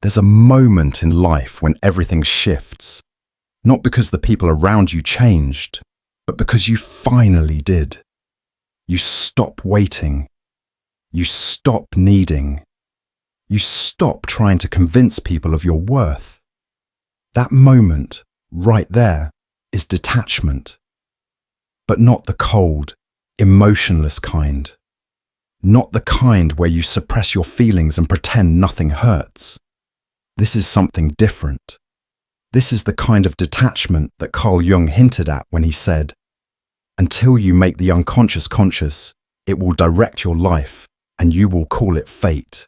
There's a moment in life when everything shifts, not because the people around you changed, but because you finally did. You stop waiting. You stop needing. You stop trying to convince people of your worth. That moment, right there, is detachment. But not the cold, emotionless kind. Not the kind where you suppress your feelings and pretend nothing hurts. This is something different. This is the kind of detachment that Carl Jung hinted at when he said, "Until you make the unconscious conscious, it will direct your life and you will call it fate."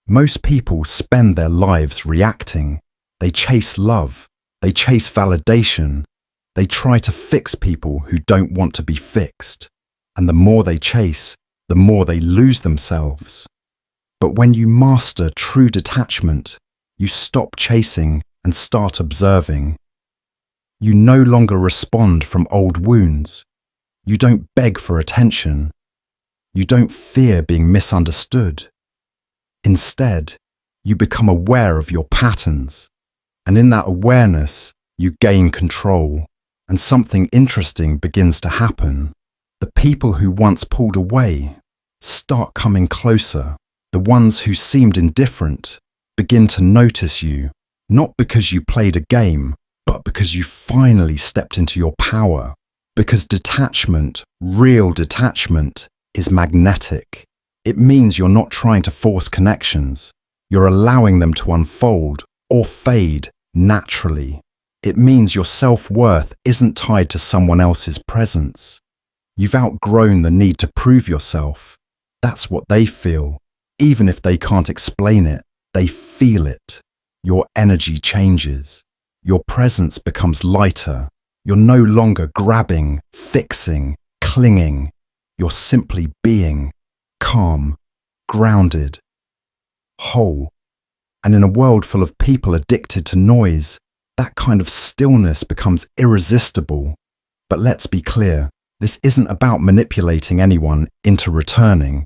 Most people spend their lives reacting. They chase love. They chase validation. They try to fix people who don't want to be fixed. And the more they chase, the more they lose themselves. But when you master true detachment, you stop chasing and start observing. You no longer respond from old wounds. You don't beg for attention. You don't fear being misunderstood. Instead, you become aware of your patterns. And in that awareness, you gain control. And something interesting begins to happen. The people who once pulled away start coming closer. The ones who seemed indifferent begin to notice you, not because you played a game, but because you finally stepped into your power. Because detachment, real detachment, is magnetic. It means you're not trying to force connections. You're allowing them to unfold or fade naturally. It means your self-worth isn't tied to someone else's presence. You've outgrown the need to prove yourself. That's what they feel. Even if they can't explain it, they feel it. Your energy changes. Your presence becomes lighter. You're no longer grabbing, fixing, clinging. You're simply being, calm, grounded, whole. And in a world full of people addicted to noise, that kind of stillness becomes irresistible. But let's be clear, this isn't about manipulating anyone into returning.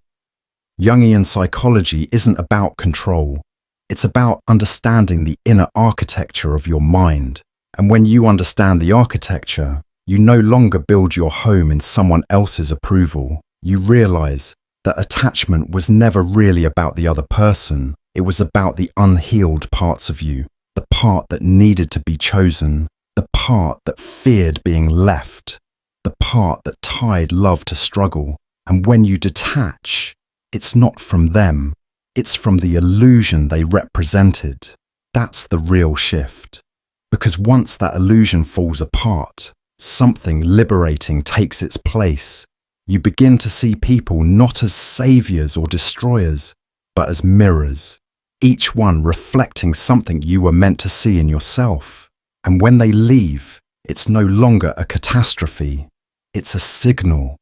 Jungian psychology isn't about control. It's about understanding the inner architecture of your mind. And when you understand the architecture, you no longer build your home in someone else's approval. You realize that attachment was never really about the other person. It was about the unhealed parts of you, the part that needed to be chosen, the part that feared being left, the part that tied love to struggle. And when you detach, it's not from them, it's from the illusion they represented. That's the real shift. Because once that illusion falls apart, something liberating takes its place. You begin to see people not as saviors or destroyers, but as mirrors, each one reflecting something you were meant to see in yourself. And when they leave, it's no longer a catastrophe. It's a signal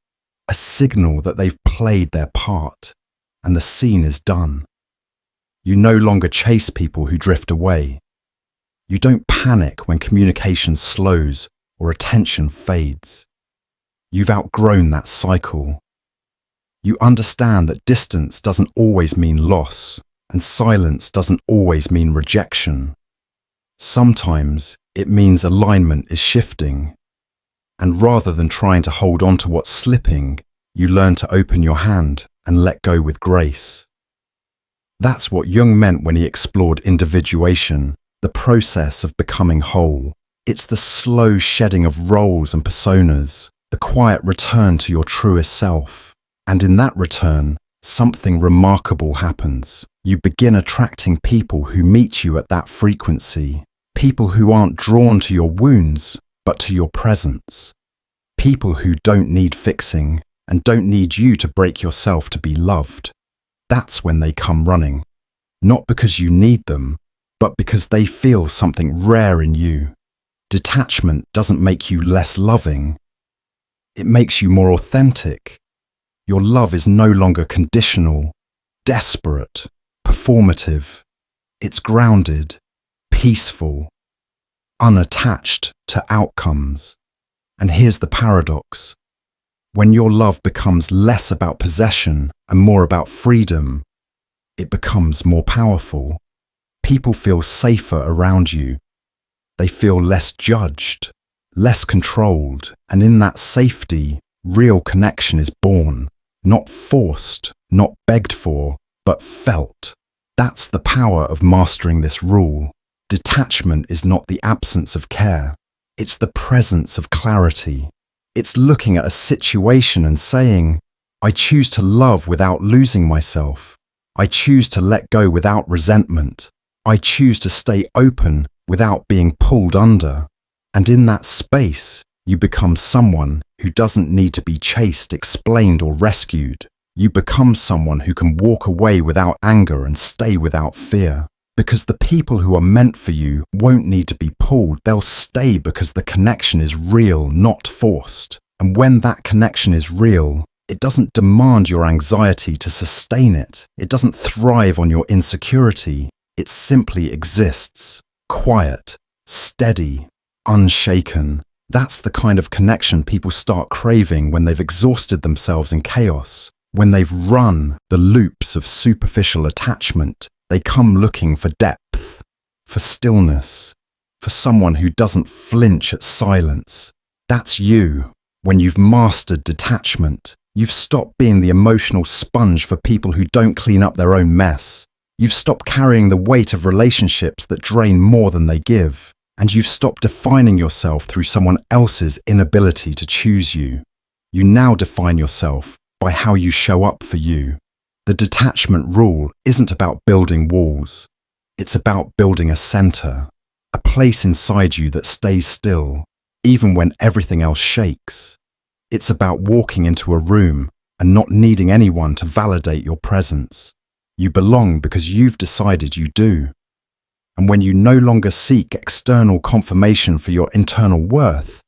that they've played their part, and the scene is done. You no longer chase people who drift away. You don't panic when communication slows or attention fades. You've outgrown that cycle. You understand that distance doesn't always mean loss, and silence doesn't always mean rejection. Sometimes it means alignment is shifting. And rather than trying to hold on to what's slipping, you learn to open your hand and let go with grace. That's what Jung meant when he explored individuation, the process of becoming whole. It's the slow shedding of roles and personas, the quiet return to your truest self. And in that return, something remarkable happens. You begin attracting people who meet you at that frequency, people who aren't drawn to your wounds, but to your presence. People who don't need fixing and don't need you to break yourself to be loved. That's when they come running. Not because you need them, but because they feel something rare in you. Detachment doesn't make you less loving. It makes you more authentic. Your love is no longer conditional, desperate, performative. It's grounded, peaceful, unattached to outcomes. And here's the paradox. When your love becomes less about possession and more about freedom, it becomes more powerful. people feel safer around you. They feel less judged, less controlled, and in that safety, real connection is born, not forced, not begged for, but felt. That's the power of mastering this rule. Detachment is not the absence of care. It's the presence of clarity. It's looking at a situation and saying, I choose to love without losing myself. I choose to let go without resentment. I choose to stay open without being pulled under. And in that space, you become someone who doesn't need to be chased, explained, or rescued. You become someone who can walk away without anger and stay without fear. Because the people who are meant for you won't need to be pulled. They'll stay because the connection is real, not forced. And when that connection is real, it doesn't demand your anxiety to sustain it. It doesn't thrive on your insecurity. It simply exists, quiet, steady, unshaken. That's the kind of connection people start craving when they've exhausted themselves in chaos. When they've run the loops of superficial attachment, they come looking for depth, for stillness, for someone who doesn't flinch at silence. That's you. When you've mastered detachment, you've stopped being the emotional sponge for people who don't clean up their own mess. You've stopped carrying the weight of relationships that drain more than they give. And you've stopped defining yourself through someone else's inability to choose you. You now define yourself by how you show up for you. The detachment rule isn't about building walls. It's about building a center, a place inside you that stays still, even when everything else shakes. It's about walking into a room and not needing anyone to validate your presence. You belong because you've decided you do. And when you no longer seek external confirmation for your internal worth,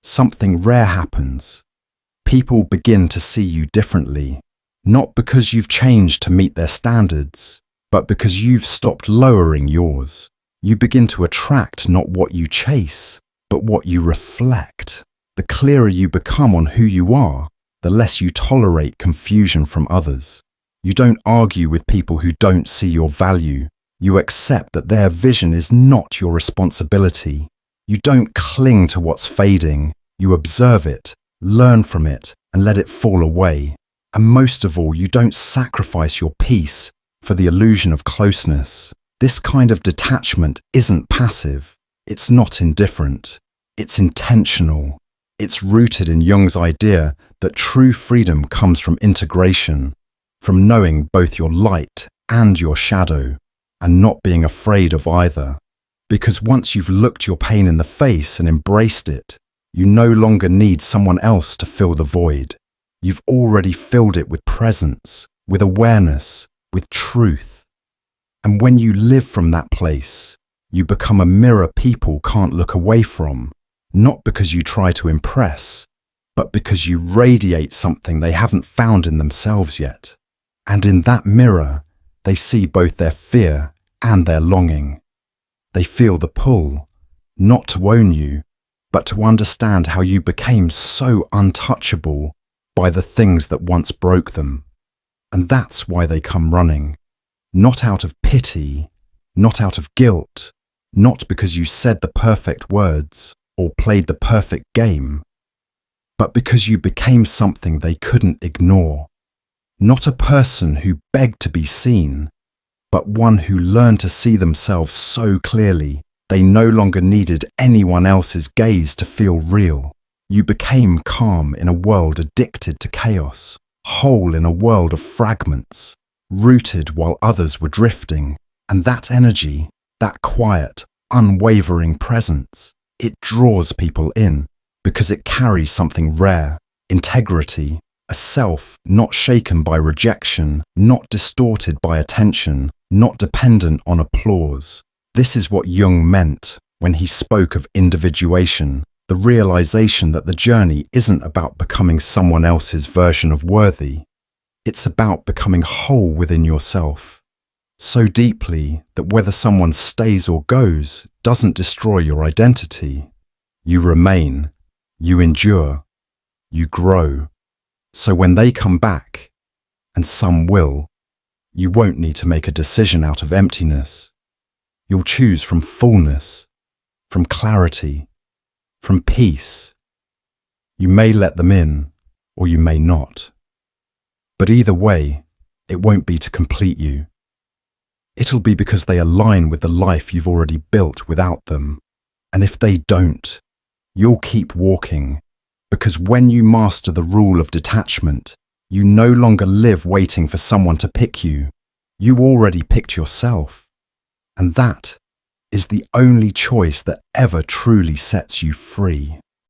something rare happens. People begin to see you differently, not because you've changed to meet their standards, but because you've stopped lowering yours. You begin to attract not what you chase, but what you reflect. The clearer you become on who you are, the less you tolerate confusion from others. You don't argue with people who don't see your value. You accept that their vision is not your responsibility. You don't cling to what's fading. You observe it, learn from it, and let it fall away. And most of all, you don't sacrifice your peace for the illusion of closeness. This kind of detachment isn't passive. It's not indifferent. It's intentional. It's rooted in Jung's idea that true freedom comes from integration, from knowing both your light and your shadow, and not being afraid of either. Because once you've looked your pain in the face and embraced it, you no longer need someone else to fill the void. You've already filled it with presence, with awareness, with truth. And when you live from that place, you become a mirror people can't look away from, not because you try to impress, but because you radiate something they haven't found in themselves yet. And in that mirror, they see both their fear and their longing. They feel the pull, not to own you, but to understand how you became so untouchable by the things that once broke them. And that's why they come running. Not out of pity, not out of guilt, not because you said the perfect words or played the perfect game, but because you became something they couldn't ignore. Not a person who begged to be seen, but one who learned to see themselves so clearly they no longer needed anyone else's gaze to feel real. You became calm in a world addicted to chaos, whole in a world of fragments, rooted while others were drifting. And that energy, that quiet, unwavering presence, it draws people in because it carries something rare, integrity, a self not shaken by rejection, not distorted by attention, not dependent on applause. This is what Jung meant when he spoke of individuation, the realization that the journey isn't about becoming someone else's version of worthy. It's about becoming whole within yourself, so deeply that whether someone stays or goes doesn't destroy your identity. You remain, you endure, you grow. So when they come back, and some will, you won't need to make a decision out of emptiness. You'll choose from fullness, from clarity, from peace. You may let them in, or you may not. But either way, it won't be to complete you. It'll be because they align with the life you've already built without them. And if they don't, you'll keep walking, because when you master the rule of detachment, you no longer live waiting for someone to pick you. You already picked yourself. And that is the only choice that ever truly sets you free.